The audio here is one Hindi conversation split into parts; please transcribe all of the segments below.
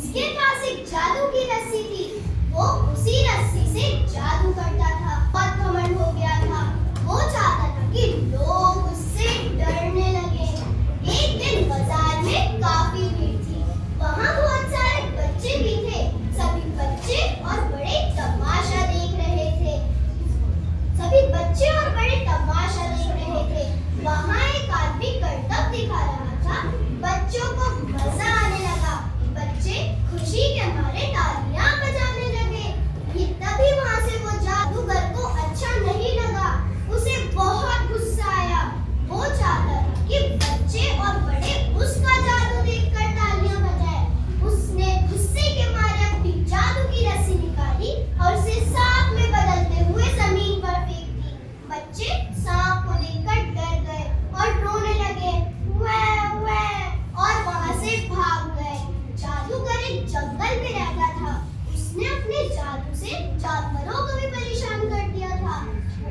उसके पास एक जादू की रस्सी थी। वो उसी रस्सी से जादू करता था। बहुत घमंड हो गया था। वो चाहता था कि लोग उससे डरने लगे। एक दिन बाजार में काफी भीड़ थी। वहाँ बहुत सारे बच्चे भी थे। सभी बच्चे और बड़े तमाशा देख रहे थे। सभी बच्चे और बड़े तमाशा देख रहे थे। वहाँ एक आदमी करतब दिखा रहा था। बच्चों को मजा आने लगा। बच्चे खुशी के मारे तालियां बजाने लगे। तभी वहाँ से वो जादूगर को अच्छा नहीं लगा। उसे बहुत गुस्सा आया। वो चाहता था कि बच्चे और बड़े उसका जादू देखकर तालियां बजाएं। उसने गुस्से के मारे अपनी जादू की रस्सी निकाली और उसे सांप में बदलते हुए जमीन पर फेंक दी। बच्चे सांप को देखकर डर गए और रोने लगे। वै वै और वहां से भाग गए। जादूगर एक जंगल में रहता था। उसने अपने जादू से जानवरों को भी परेशान कर दिया था।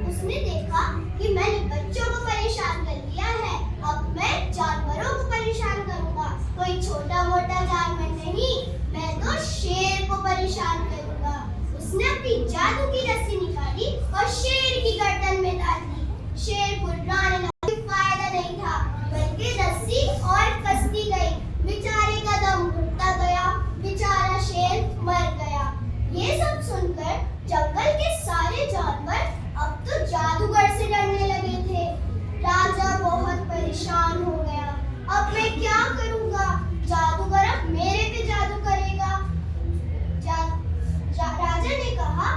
उसने देखा कि मैंने बच्चों को परेशान कर दिया है, अब मैं जानवरों को परेशान करूंगा। कोई छोटा मोटा जानवर नहीं, मैं तो शेर को परेशान करूंगा। उसने अपनी जादू की रस्सी निकाली और शेर की गर्दन में डाल दी। शेर गुर्राने लगा। कोई फायदा नहीं था, बल्कि रस्सी और कसती गई। बेचारे का दम घुटता गया। बेचारा शेर मर गया। ये सब सुनकर जंगल के सारे जानवर अब तो जादूगर से डरने लगे थे। राजा बहुत परेशान हो गया। अब मैं क्या करूंगा? जादूगर अब मेरे पे जादू करेगा। राजा ने कहा,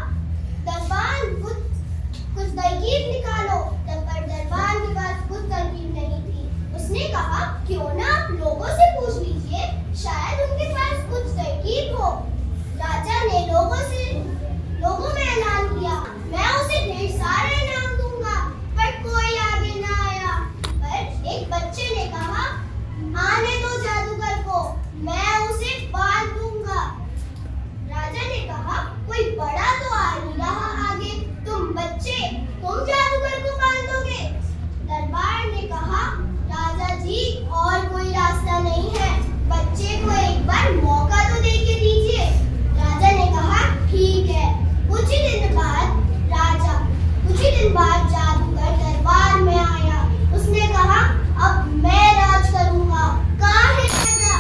दरबान कुछ तरकीब निकालो। पर दरबान के पास कुछ तरकीब नहीं थी। उसने कहा, क्यों ना आप लोगों से पूछ लीजिए, शायद उनके पास कुछ तरकीब हो। राजा ने लोगों में ऐलान किया, मैं उसे ढेर सारा इनाम दूंगा। पर कोई आगे ना आया। पर एक बच्चे ने कहा, आने दो जादूगर को, मैं उसे बांध दूंगा। राजा ने कहा, कोई बड़ा तो आ नहीं रहा आगे, तुम बच्चे, तुम जादूगर को बांध दोगे? दरबार ने कहा, राजा जी, और कोई रास्ता नहीं है, बच्चे को एक बार मौका तो दे के दीजिए। राजा ने कहा, ठीक है। कुछ ही दिन बाद जादूगर दरबार में आया। उसने कहा, अब मैं राज करूंगा। कहाँ है राजा?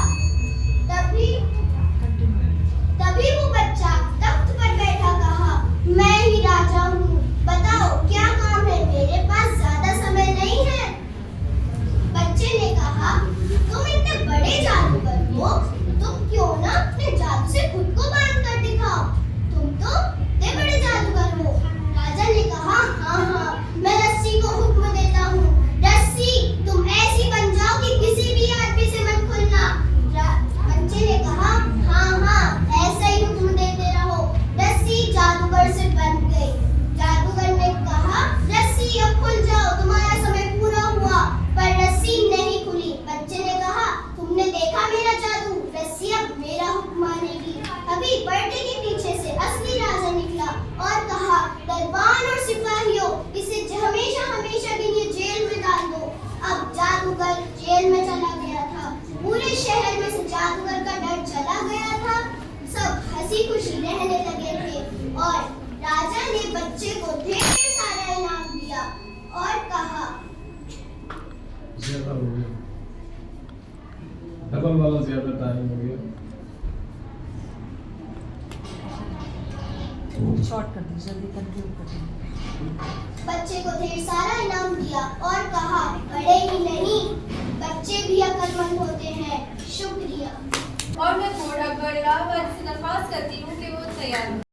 तभी वो बच्चा तख्त पर बैठा कहा, मैं ही राजा हूँ, बताओ क्या काम है? मेरे पास ज्यादा समय नहीं है। बच्चे ने कहा, तुम इतने बड़े जादूगर हो, तुम क्यों ना अपने जादू से खुद को बांध कर दिखाओ। तुम तो इतने बड़े जादूगर हो। राजा ने कहा, हाँ, मैं रस्सी को हुक्म देता हूँ। रस्सी, तुम ऐसी बन जाओ कि किसी भी आदमी से मत खुलना। बच्चे ने कहा, हाँ, ऐसा ही हुक्म देते रहो। रस्सी जादूगर से बंध गई। जादूगर ने कहा, रस्सी अब खुल जाओ, तुम्हारा समय पूरा हुआ। पर रस्सी नहीं खुली। बच्चे ने कहा, तुमने देखा मेरा जादू, रस्सी अब मेरा हुक्म मानेगी। अभी पर्दे के पीछे से असली राजा निकला और कहा, दरबान और सिपाहियों, इसे हमेशा के लिए जेल में डाल दो। अब जादूगर जेल में चला गया था। पूरे शहर में से जादूगर का डर चला गया था। सब हंसी खुशी रहने लगे थे और राजा ने बच्चे को ढेर सारा इनाम दिया और कहा, ज्यादा हो गया, डबल वाला ज्यादा टाइम हो गया। शॉर्ट कर दो, जल्दी कंक्लूड कर दो। बच्चे को ढेर सारा इनाम दिया और कहा, बड़े ही नहीं, बच्चे भी अक्लमंद होते हैं। शुक्रिया। और मैं बोर्ड अकबर इलाहाबाद से दरख्वास्त करती हूँ कि वो तैयार हो।